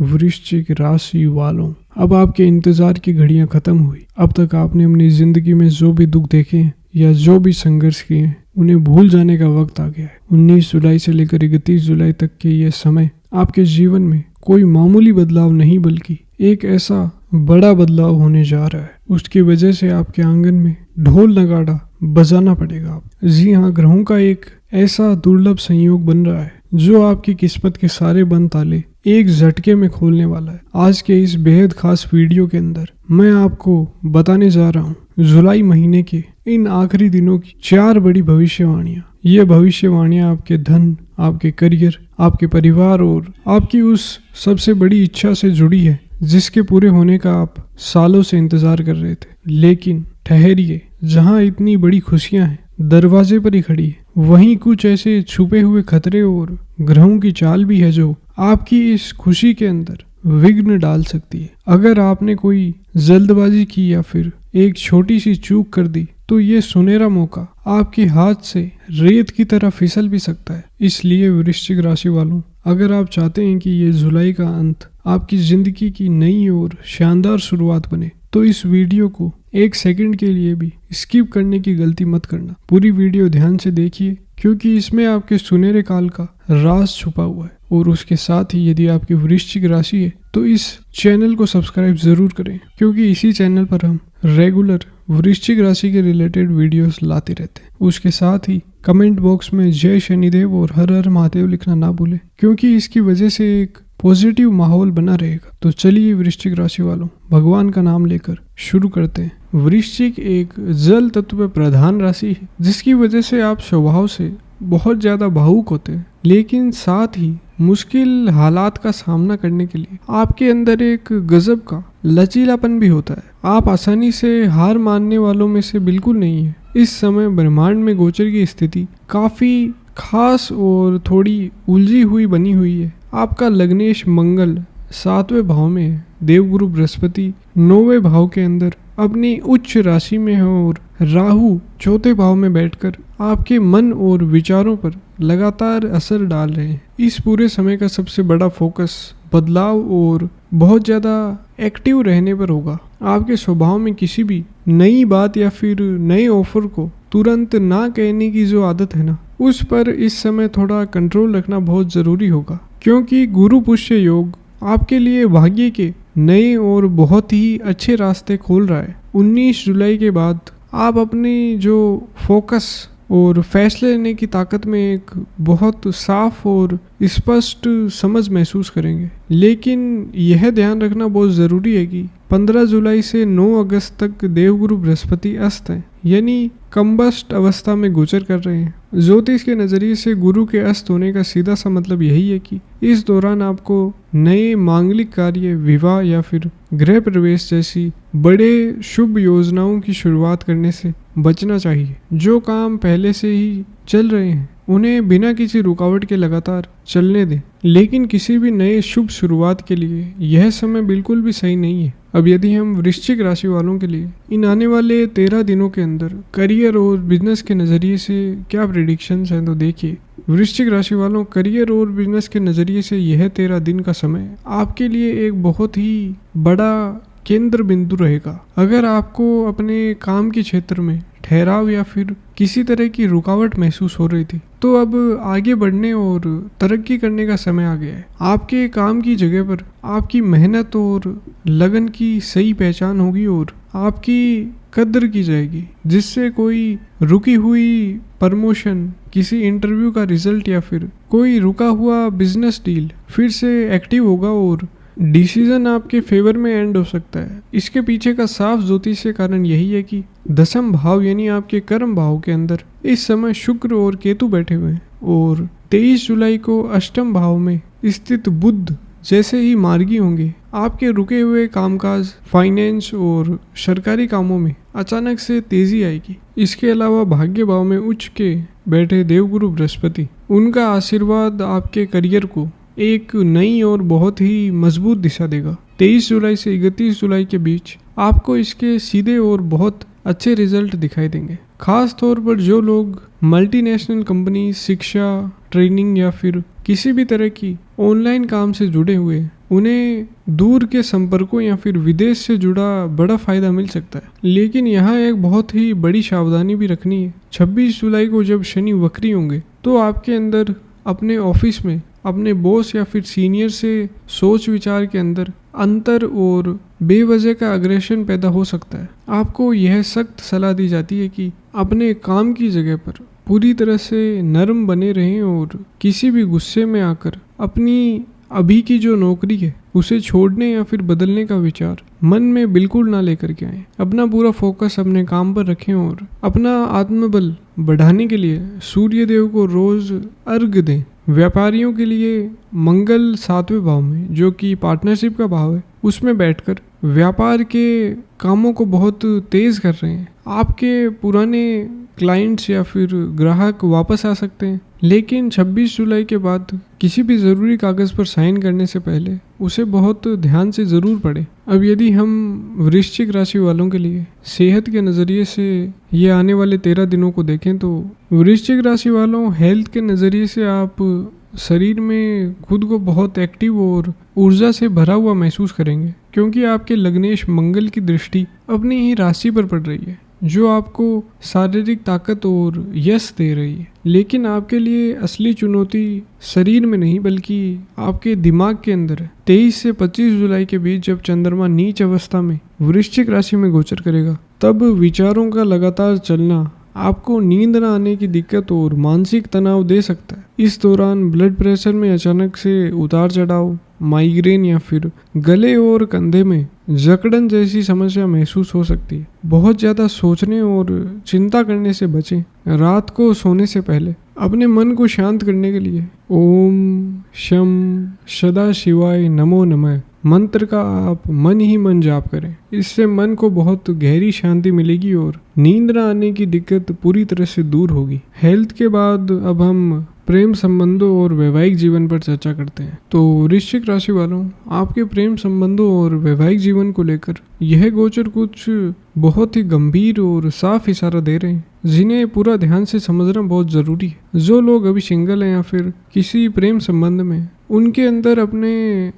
वृश्चिक राशि वालों, अब आपके इंतजार की घड़ियां खत्म हुई। अब तक आपने अपनी जिंदगी में जो भी दुख देखे हैं या जो भी संघर्ष किए हैं उन्हें भूल जाने का वक्त आ गया है। 19 जुलाई से लेकर 31 जुलाई तक के ये समय आपके जीवन में कोई मामूली बदलाव नहीं बल्कि एक ऐसा बड़ा बदलाव होने जा रहा है। उसकी वजह से आपके आंगन में ढोल नगाड़ा बजाना पड़ेगा। आप जी हाँ, ग्रहों का एक ऐसा दुर्लभ संयोग बन रहा है जो आपकी किस्मत के सारे बंद ताले एक झटके में खोलने वाला है। आज के इस बेहद खास वीडियो के अंदर मैं आपको बताने जा रहा हूँ जुलाई महीने के इन आखिरी दिनों की 4 बड़ी भविष्यवाणियां। ये भविष्यवाणियां आपके धन, आपके करियर, आपके परिवार और आपकी उस सबसे बड़ी इच्छा से जुड़ी है जिसके पूरे होने का आप सालों से इंतजार कर रहे थे। लेकिन ठहरिए, जहाँ इतनी बड़ी खुशियां हैं दरवाजे पर ही खड़ी है, वहीं कुछ ऐसे छुपे हुए खतरे और ग्रहों की चाल भी है जो आपकी इस खुशी के अंदर विघ्न डाल सकती है। अगर आपने कोई जल्दबाजी की या फिर एक छोटी सी चूक कर दी तो ये सुनहरा मौका आपके हाथ से रेत की तरह फिसल भी सकता है। इसलिए वृश्चिक राशि वालों, अगर आप चाहते हैं कि ये जुलाई का अंत आपकी जिंदगी की नई और शानदार शुरुआत बने तो इस वीडियो को 1 सेकंड के लिए भी स्किप करने की गलती मत करना। पूरी वीडियो ध्यान से देखिए क्योंकि इसमें आपके सुनहरे काल का राज छुपा हुआ है। और उसके साथ ही यदि आपकी वृश्चिक राशि है तो इस चैनल को सब्सक्राइब जरूर करें क्योंकि इसी चैनल पर हम रेगुलर वृश्चिक राशि के रिलेटेड वीडियोस लाते रहते हैं। उसके साथ ही कमेंट बॉक्स में जय शनिदेव और हर हर महादेव लिखना ना भूलें क्योंकि इसकी वजह से एक पॉजिटिव माहौल बना रहेगा। तो चलिए वृश्चिक राशि वालों, भगवान का नाम लेकर शुरू करते हैं। वृश्चिक एक जल तत्व पर प्रधान राशि है जिसकी वजह से आप स्वभाव से बहुत ज्यादा भावुक होते हैं, लेकिन साथ ही मुश्किल हालात का सामना करने के लिए आपके अंदर एक गजब का लचीलापन भी होता है। आप आसानी से हार मानने वालों में से बिल्कुल नहीं है। इस समय ब्रह्मांड में गोचर की स्थिति काफी खास और थोड़ी उलझी हुई बनी हुई है। आपका लग्नेश मंगल 7वें भाव में है, देवगुरु बृहस्पति 9वें भाव के अंदर अपनी उच्च राशि में है और राहु 4थे भाव में बैठकर आपके मन और विचारों पर लगातार असर डाल रहे हैं। इस पूरे समय का सबसे बड़ा फोकस बदलाव और बहुत ज़्यादा एक्टिव रहने पर होगा। आपके स्वभाव में किसी भी नई बात या फिर नए ऑफर को तुरंत ना कहने की जो आदत है ना, उस पर इस समय थोड़ा कंट्रोल रखना बहुत ज़रूरी होगा क्योंकि गुरु पुष्य योग आपके लिए भाग्य के नए और बहुत ही अच्छे रास्ते खोल रहा है। 19 जुलाई के बाद आप अपनी जो फोकस और फैसले लेने की ताकत में एक बहुत साफ और स्पष्ट समझ महसूस करेंगे। लेकिन यह ध्यान रखना बहुत ज़रूरी है कि 15 जुलाई से 9 अगस्त तक देवगुरु बृहस्पति अस्त हैं, यानी कंबस्ट अवस्था में गोचर कर रहे हैं। ज्योतिष के नज़रिए से गुरु के अस्त होने का सीधा सा मतलब यही है कि इस दौरान आपको नए मांगलिक कार्य, विवाह या फिर गृह प्रवेश जैसी बड़े शुभ योजनाओं की शुरुआत करने से बचना चाहिए। जो काम पहले से ही चल रहे हैं उन्हें बिना किसी रुकावट के लगातार चलने दें, लेकिन किसी भी नए शुभ शुरुआत के लिए यह समय बिल्कुल भी सही नहीं है। अब यदि हम वृश्चिक राशि वालों के लिए इन आने वाले 13 दिनों के अंदर करियर और बिजनेस के नज़रिए से क्या प्रेडिक्शंस हैं तो देखिए वृश्चिक राशि वालों, करियर और बिजनेस के नज़रिए से यह 13 दिन का समय आपके लिए एक बहुत ही बड़ा केंद्र बिंदु रहेगा। अगर आपको अपने काम के क्षेत्र में ठहराव या फिर किसी तरह की रुकावट महसूस हो रही थी तो अब आगे बढ़ने और तरक्की करने का समय आ गया है। आपके काम की जगह पर आपकी मेहनत और लगन की सही पहचान होगी और आपकी कद्र की जाएगी, जिससे कोई रुकी हुई प्रमोशन, किसी इंटरव्यू का रिजल्ट या फिर कोई रुका हुआ बिजनेस डील फिर से एक्टिव होगा और डिसीजन आपके फेवर में एंड हो सकता है। इसके पीछे का साफ ज्योतिषीय कारण यही है कि 10वें भाव यानी आपके कर्म भाव के अंदर इस समय शुक्र और केतु बैठे हुए हैं और 23 जुलाई को 8वें भाव में स्थित बुध जैसे ही मार्गी होंगे आपके रुके हुए कामकाज, फाइनेंस और सरकारी कामों में अचानक से तेजी आएगी। इसके अलावा भाग्य भाव में उच्च के बैठे देवगुरु बृहस्पति, उनका आशीर्वाद आपके करियर को एक नई और बहुत ही मजबूत दिशा देगा। 23 जुलाई से 31 जुलाई के बीच आपको इसके सीधे और बहुत अच्छे रिजल्ट दिखाई देंगे। खास तौर पर जो लोग मल्टीनेशनल कंपनी, शिक्षा, ट्रेनिंग या फिर किसी भी तरह की ऑनलाइन काम से जुड़े हुए हैं उन्हें दूर के संपर्कों या फिर विदेश से जुड़ा बड़ा फायदा मिल सकता है। लेकिन यहाँ एक बहुत ही बड़ी सावधानी भी रखनी है। 26 जुलाई को जब शनि वक्री होंगे तो आपके अंदर अपने ऑफिस में अपने बॉस या फिर सीनियर से सोच विचार के अंदर अंतर और बेवजह का अग्रेशन पैदा हो सकता है। आपको यह सख्त सलाह दी जाती है कि अपने काम की जगह पर पूरी तरह से नरम बने रहें और किसी भी गुस्से में आकर अपनी अभी की जो नौकरी है उसे छोड़ने या फिर बदलने का विचार मन में बिल्कुल ना लेकर के आए। अपना पूरा फोकस अपने काम पर रखें और अपना आत्मबल बढ़ाने के लिए सूर्य देव को रोज अर्घ दें। व्यापारियों के लिए मंगल 7वें भाव में, जो कि पार्टनरशिप का भाव है, उसमें बैठकर व्यापार के कामों को बहुत तेज कर रहे हैं। आपके पुराने क्लाइंट्स या फिर ग्राहक वापस आ सकते हैं। लेकिन 26 जुलाई के बाद किसी भी ज़रूरी कागज़ पर साइन करने से पहले उसे बहुत ध्यान से ज़रूर पढ़ें। अब यदि हम वृश्चिक राशि वालों के लिए सेहत के नज़रिए से ये आने वाले 13 दिनों को देखें तो वृश्चिक राशि वालों, हेल्थ के नज़रिए से आप शरीर में खुद को बहुत एक्टिव और ऊर्जा से भरा हुआ महसूस करेंगे, क्योंकि आपके लग्नेश मंगल की दृष्टि अपनी ही राशि पर पड़ रही है, जो आपको शारीरिक ताकत और यश दे रही है। लेकिन आपके लिए असली चुनौती शरीर में नहीं बल्कि आपके दिमाग के अंदर है। 23 से 25 जुलाई के बीच जब चंद्रमा नीच अवस्था में वृश्चिक राशि में गोचर करेगा, तब विचारों का लगातार चलना आपको नींद न आने की दिक्कत और मानसिक तनाव दे सकता है। इस दौरान ब्लड प्रेशर में अचानक से उतार चढ़ाव, माइग्रेन या फिर गले और कंधे में जकड़न जैसी समस्या महसूस हो सकती है। बहुत ज़्यादा सोचने और चिंता करने से बचें। रात को सोने से पहले अपने मन को शांत करने के लिए ओम शम सदा शिवाय नमो नमः मंत्र का आप मन ही मन जाप करें। इससे मन को बहुत गहरी शांति मिलेगी और नींद न आने की दिक्कत पूरी तरह से दूर होगी। हेल्थ के बाद अब हम प्रेम संबंधों और वैवाहिक जीवन पर चर्चा करते हैं। तो वृश्चिक राशि वालों, आपके प्रेम संबंधों और वैवाहिक जीवन को लेकर यह गोचर कुछ बहुत ही गंभीर और साफ इशारा दे रहे हैं, जिन्हें पूरा ध्यान से समझना बहुत ज़रूरी है। जो लोग अभी सिंगल हैं या फिर किसी प्रेम संबंध में, उनके अंदर अपने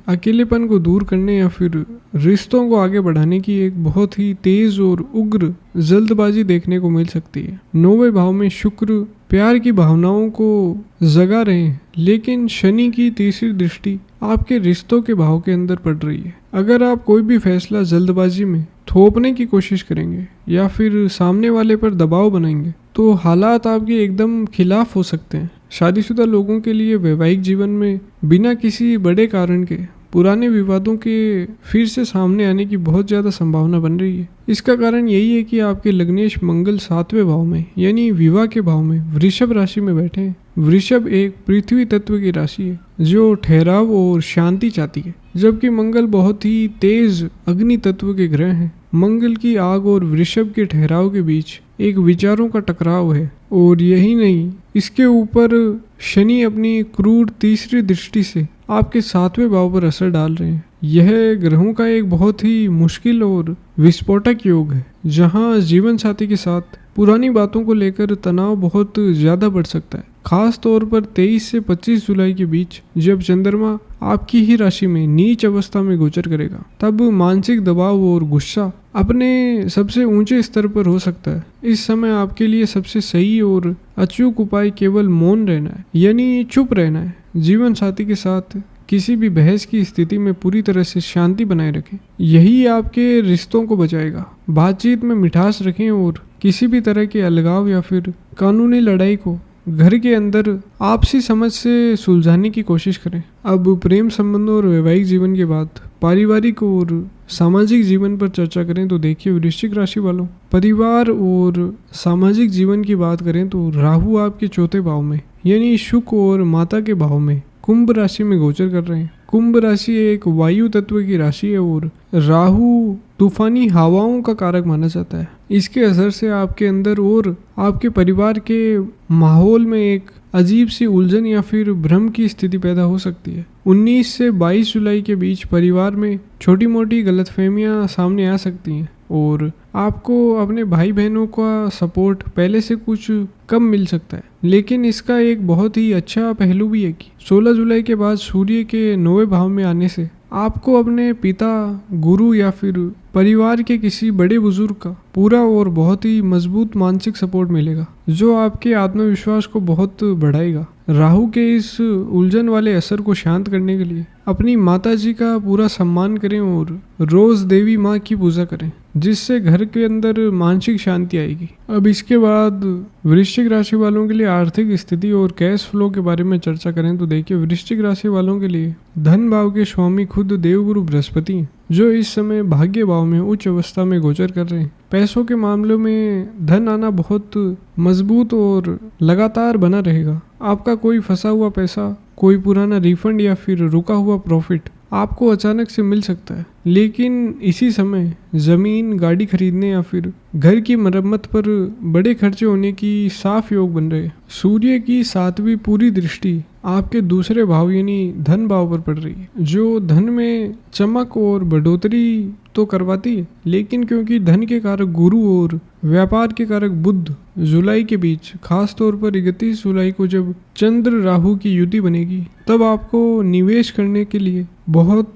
अकेलेपन को दूर करने या फिर रिश्तों को आगे बढ़ाने की एक बहुत ही तेज और उग्र जल्दबाजी देखने को मिल सकती है। 9वें भाव में शुक्र प्यार की भावनाओं को जगा रहे हैं, लेकिन शनि की तीसरी दृष्टि आपके रिश्तों के भाव के अंदर पड़ रही है। अगर आप कोई भी फैसला जल्दबाजी में थोपने की कोशिश करेंगे या फिर सामने वाले पर दबाव बनाएंगे तो हालात आपके एकदम खिलाफ हो सकते हैं। शादीशुदा लोगों के लिए वैवाहिक जीवन में बिना किसी बड़े कारण के पुराने विवादों के फिर से सामने आने की बहुत ज़्यादा संभावना बन रही है। इसका कारण यही है कि आपके लग्नेश मंगल 7वें भाव में यानी विवाह के भाव में वृषभ राशि में बैठे हैं। वृषभ एक पृथ्वी तत्व की राशि है जो ठहराव और शांति चाहती है, जबकि मंगल बहुत ही तेज अग्नि तत्व के ग्रह हैं। मंगल की आग और वृषभ के ठहराव के बीच एक विचारों का टकराव है, और यही नहीं, इसके ऊपर शनि अपनी क्रूर तीसरी दृष्टि से आपके 7वें भाव पर असर डाल रहे हैं। यह ग्रहों का एक बहुत ही मुश्किल और विस्फोटक योग है, जहां जीवन साथी के साथ पुरानी बातों को लेकर तनाव बहुत ज़्यादा बढ़ सकता है। खास तौर पर 23 से 25 जुलाई के बीच जब चंद्रमा आपकी ही राशि में नीच अवस्था में गोचर करेगा, तब मानसिक दबाव और गुस्सा अपने सबसे ऊंचे स्तर पर हो सकता है। इस समय आपके लिए सबसे सही और अचूक उपाय केवल मौन रहना है, यानी चुप रहना है। जीवन साथी के साथ किसी भी बहस की स्थिति में पूरी तरह से शांति बनाए रखें, यही आपके रिश्तों को बचाएगा। बातचीत में मिठास रखें और किसी भी तरह के अलगाव या फिर कानूनी लड़ाई को घर के अंदर आपसी समझ से सुलझाने की कोशिश करें। अब प्रेम संबंधों और वैवाहिक जीवन के बाद पारिवारिक और सामाजिक जीवन पर चर्चा करें तो देखिए वृश्चिक राशि वालों, परिवार और सामाजिक जीवन की बात करें तो राहु आपके 4थे भाव में यानी शुक्र और माता के भाव में कुंभ राशि में गोचर कर रहे हैं। कुंभ राशि एक वायु तत्व की राशि है और राहु तूफानी हवाओं का कारक माना जाता है। इसके असर से आपके अंदर और आपके परिवार के माहौल में एक अजीब सी उलझन या फिर भ्रम की स्थिति पैदा हो सकती है। 19 से 22 जुलाई के बीच परिवार में छोटी मोटी गलतफहमियां सामने आ सकती हैं और आपको अपने भाई बहनों का सपोर्ट पहले से कुछ कम मिल सकता है। लेकिन इसका एक बहुत ही अच्छा पहलू भी है कि 16 जुलाई के बाद सूर्य के 9वें भाव में आने से आपको अपने पिता, गुरु या फिर परिवार के किसी बड़े बुजुर्ग का पूरा और बहुत ही मजबूत मानसिक सपोर्ट मिलेगा, जो आपके आत्मविश्वास को बहुत बढ़ाएगा। राहु के इस उलझन वाले असर को शांत करने के लिए अपनी माता जी का पूरा सम्मान करें और रोज देवी माँ की पूजा करें, जिससे घर के अंदर मानसिक शांति आएगी। अब इसके बाद वृश्चिक राशि वालों के लिए आर्थिक स्थिति और कैश फ्लो के बारे में चर्चा करें तो देखिए, वृश्चिक राशि वालों के लिए धन भाव के स्वामी खुद देवगुरु बृहस्पति हैं, जो इस समय भाग्य भाव में उच्च अवस्था में गोचर कर रहे हैं। पैसों के मामलों में धन आना बहुत मजबूत और लगातार बना रहेगा। आपका कोई फंसा हुआ पैसा, कोई पुराना रिफंड या फिर रुका हुआ प्रॉफिट आपको अचानक से मिल सकता है। लेकिन इसी समय जमीन, गाड़ी खरीदने या फिर घर की मरम्मत पर बड़े खर्चे होने की साफ योग बन रहे हैं। सूर्य की 7वीं पूरी दृष्टि आपके दूसरे भाव यानी धन भाव पर पड़ रही है, जो धन में चमक और बढ़ोतरी तो करवाती है, लेकिन क्योंकि धन के कारक गुरु और व्यापार के कारक बुध जुलाई के बीच, खास तौर पर 31 जुलाई को जब चंद्र राहु की युति बनेगी, तब आपको निवेश करने के लिए बहुत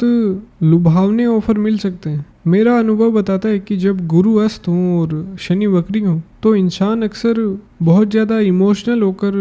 लुभावने ऑफर मिल सकते हैं। मेरा अनुभव बताता है कि जब गुरु अस्त हों और शनि वक्री हों तो इंसान अक्सर बहुत ज़्यादा इमोशनल होकर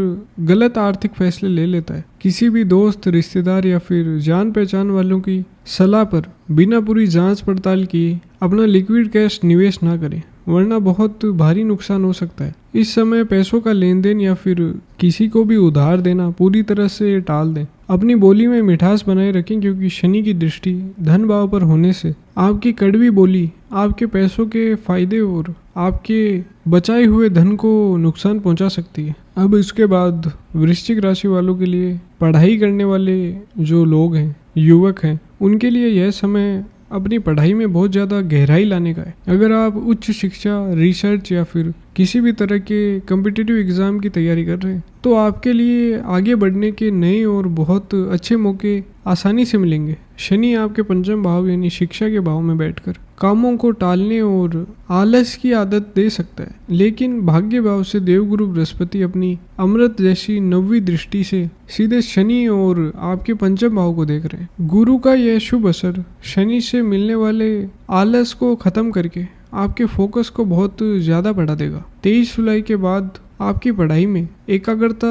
गलत आर्थिक फैसले ले लेता है। किसी भी दोस्त, रिश्तेदार या फिर जान पहचान वालों की सलाह पर बिना पूरी जांच पड़ताल किए अपना लिक्विड कैश निवेश ना करें, वरना बहुत भारी नुकसान हो सकता है। इस समय पैसों का लेन देन या फिर किसी को भी उधार देना पूरी तरह से टाल दें। अपनी बोली में मिठास बनाए रखें, क्योंकि शनि की दृष्टि धन भाव पर होने से आपकी कड़वी बोली आपके पैसों के फायदे और आपके बचाए हुए धन को नुकसान पहुंचा सकती है। अब इसके बाद वृश्चिक राशि वालों के लिए पढ़ाई करने वाले जो लोग हैं, युवक हैं, उनके लिए यह समय अपनी पढ़ाई में बहुत ज़्यादा गहराई लाने का है। अगर आप उच्च शिक्षा, रिसर्च या फिर किसी भी तरह के कम्पिटिटिव एग्ज़ाम की तैयारी कर रहे हैं तो आपके लिए आगे बढ़ने के नए और बहुत अच्छे मौके आसानी से मिलेंगे। शनि आपके पंचम भाव यानी शिक्षा के भाव में बैठकर कामों को टालने और आलस की आदत दे सकता है, लेकिन भाग्य भाव से देवगुरु बृहस्पति अपनी अमृत जैसी 9वीं दृष्टि से सीधे शनि और आपके पंचम भाव को देख रहे हैं। गुरु का यह शुभ असर शनि से मिलने वाले आलस को खत्म करके आपके फोकस को बहुत ज़्यादा बढ़ा देगा। 23 जुलाई के बाद आपकी पढ़ाई में एकाग्रता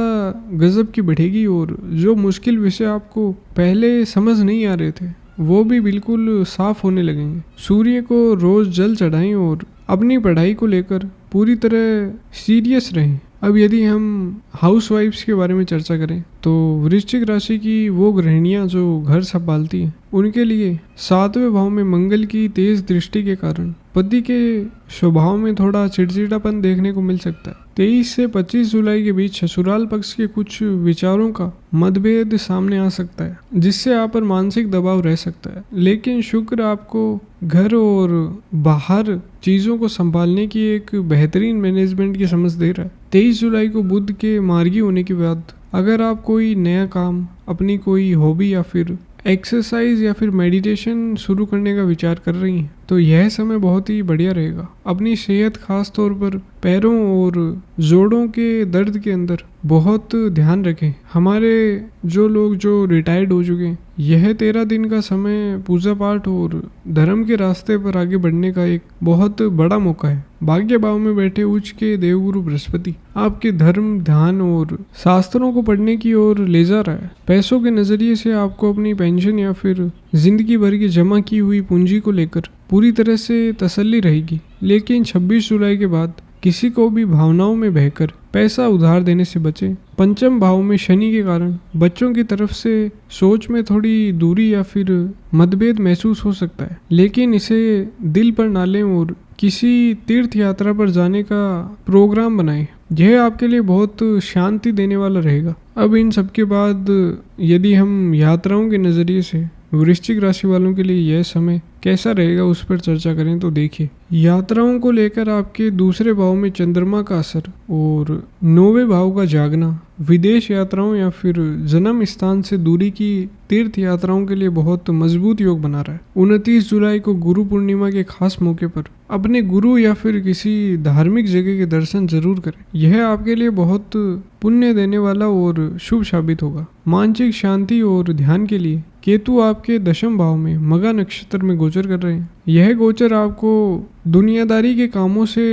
गजब की बढ़ेगी और जो मुश्किल विषय आपको पहले समझ नहीं आ रहे थे वो भी बिल्कुल साफ होने लगेंगे। सूर्य को रोज जल चढ़ाएं और अपनी पढ़ाई को लेकर पूरी तरह सीरियस रहें। अब यदि हम हाउसवाइफ्स के बारे में चर्चा करें तो वृश्चिक राशि की वो गृहिणियां जो घर संभालती हैं, उनके लिए 7वें भाव में मंगल की तेज दृष्टि के कारण पति के स्वभाव में थोड़ा चिड़चिड़ापन देखने को मिल सकता है। 23 से 25 जुलाई के बीच ससुराल पक्ष के कुछ विचारों का मतभेद सामने आ सकता है, जिससे आप पर मानसिक दबाव रह सकता है। लेकिन शुक्र आपको घर और बाहर चीज़ों को संभालने की एक बेहतरीन मैनेजमेंट की समझ दे रहा है। 23 जुलाई को बुध के मार्गी होने के बाद अगर आप कोई नया काम, अपनी कोई हॉबी या फिर एक्सरसाइज या फिर मेडिटेशन शुरू करने का विचार कर रही हैं तो यह समय बहुत ही बढ़िया रहेगा। अपनी सेहत, खास तौर पर पैरों और जोड़ों के दर्द के अंदर बहुत ध्यान रखें। हमारे जो लोग जो रिटायर्ड हो चुके हैं, यह 13 दिन का समय पूजा पाठ और धर्म के रास्ते पर आगे बढ़ने का एक बहुत बड़ा मौका है। भाग्य भाव में बैठे उच्च के देवगुरु बृहस्पति आपके धर्म, ध्यान और शास्त्रों को पढ़ने की ओर ले जा रहा है। पैसों के नजरिए से आपको अपनी पेंशन या फिर जिंदगी भर की जमा की हुई पूंजी को लेकर पूरी तरह से तसल्ली रहेगी। लेकिन 26 जुलाई के बाद किसी को भी भावनाओं में बहकर पैसा उधार देने से बचें। पंचम भाव में शनि के कारण बच्चों की तरफ से सोच में थोड़ी दूरी या फिर मतभेद महसूस हो सकता है, लेकिन इसे दिल पर ना लें और किसी तीर्थ यात्रा पर जाने का प्रोग्राम बनाएं। यह आपके लिए बहुत शांति देने वाला रहेगा। अब इन सब के बाद यदि हम यात्राओं के नज़रिए से वृश्चिक राशि वालों के लिए यह समय कैसा रहेगा उस पर चर्चा करें तो देखिए, यात्राओं को लेकर आपके दूसरे भाव में चंद्रमा का असर और 9वें भाव का जागना विदेश यात्राओं या फिर जन्म स्थान से दूरी की तीर्थ यात्राओं के लिए बहुत मजबूत योग बना रहा है। 29 जुलाई को गुरु पूर्णिमा के खास मौके पर अपने गुरु या फिर किसी धार्मिक जगह के दर्शन जरूर करें। यह आपके लिए बहुत पुण्य देने वाला और शुभ साबित होगा। मानसिक शांति और ध्यान के लिए केतु आपके दशम भाव में मघा नक्षत्र में गोचर कर रहे हैं। यह गोचर आपको दुनियादारी के कामों से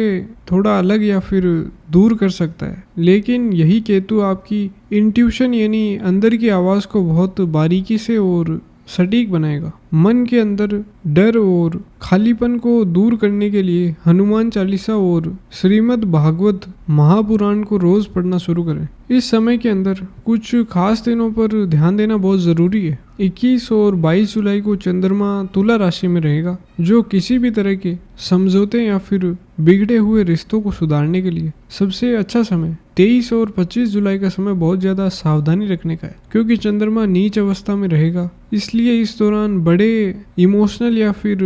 थोड़ा अलग या फिर दूर कर सकता है, लेकिन यही केतु आपकी इंट्यूशन यानी अंदर की आवाज़ को बहुत बारीकी से और सटीक बनाएगा। मन के अंदर डर और खालीपन को दूर करने के लिए हनुमान चालीसा और श्रीमद् भागवत महापुराण को रोज पढ़ना शुरू करें। इस समय के अंदर कुछ खास दिनों पर ध्यान देना बहुत जरूरी है। 21 और 22 जुलाई को चंद्रमा तुला राशि में रहेगा, जो किसी भी तरह के समझौते या फिर बिगड़े हुए रिश्तों को सुधारने के लिए सबसे अच्छा समय। 23 और 25 जुलाई का समय बहुत ज्यादा सावधानी रखने का है, क्योंकि चंद्रमा नीच अवस्था में रहेगा। इसलिए इस दौरान बड़े इमोशनल या फिर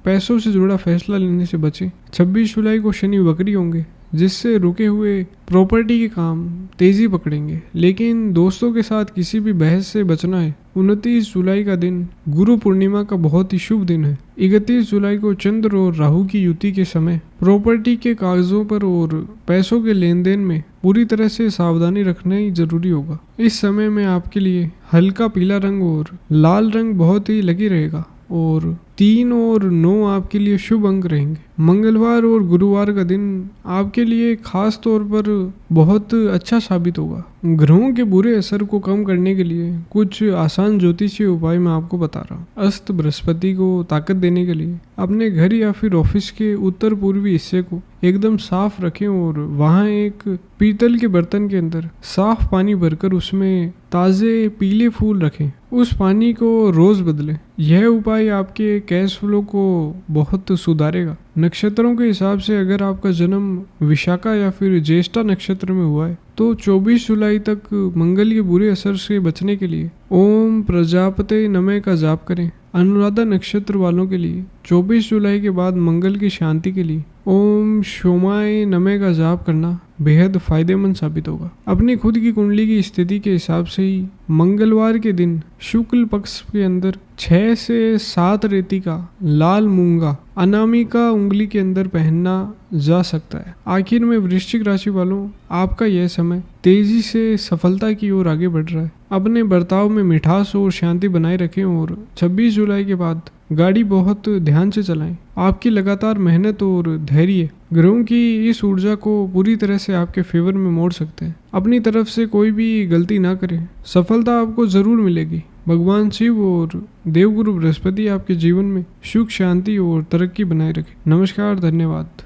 पैसों से जुड़ा फैसला लेने से बचें। 26 जुलाई को शनि वक्री होंगे, जिससे रुके हुए प्रॉपर्टी के काम तेजी पकड़ेंगे, लेकिन दोस्तों के साथ किसी भी बहस से बचना है। 29 जुलाई का दिन गुरु पूर्णिमा का बहुत ही शुभ दिन है। 31 जुलाई को चंद्र और राहु की युति के समय प्रॉपर्टी के कागजों पर और पैसों के लेन देन में पूरी तरह से सावधानी रखना ही जरूरी होगा। इस समय में आपके लिए हल्का पीला रंग और लाल रंग बहुत ही लगी रहेगा और 3 और 9 आपके लिए शुभ अंक रहेंगे। मंगलवार और गुरुवार का दिन आपके लिए खास तौर पर बहुत अच्छा साबित होगा। ग्रहों के बुरे असर को कम करने के लिए कुछ आसान ज्योतिषीय उपाय मैं आपको बता रहा हूँ। अस्त बृहस्पति को ताकत देने के लिए अपने घर या फिर ऑफिस के उत्तर पूर्वी हिस्से को एकदम साफ रखें और वहाँ एक पीतल के बर्तन के अंदर साफ पानी भरकर उसमें ताज़े पीले फूल रखें। उस पानी को रोज बदलें। यह उपाय आपके कैश फ्लो को बहुत सुधारेगा। नक्षत्रों के हिसाब से अगर आपका जन्म विशाखा या फिर ज्येष्ठा नक्षत्र में हुआ है तो 24 जुलाई तक मंगल के बुरे असर से बचने के लिए ओम प्रजापते नमः का जाप करें। अनुराधा नक्षत्र वालों के लिए 24 जुलाई के बाद मंगल की शांति के लिए ओम शोमाय नमः का जाप करना बेहद फायदेमंद साबित होगा। अपनी खुद की कुंडली की स्थिति के हिसाब से ही मंगलवार के दिन शुक्ल पक्ष के अंदर 6 से 7 रेती का लाल मूंगा अनामिका उंगली के अंदर पहनना जा सकता है। आखिर में वृश्चिक राशि वालों, आपका यह समय तेजी से सफलता की ओर आगे बढ़ रहा है। अपने बर्ताव में मिठास और शांति बनाए रखें और 26 जुलाई के बाद गाड़ी बहुत ध्यान से चलाएं। आपकी लगातार मेहनत और धैर्य ग्रहों की इस ऊर्जा को पूरी तरह से आपके फेवर में मोड़ सकते हैं। अपनी तरफ से कोई भी गलती ना करें, सफलता आपको जरूर मिलेगी। भगवान शिव और देवगुरु बृहस्पति आपके जीवन में सुख, शांति और तरक्की बनाए रखें। नमस्कार, धन्यवाद।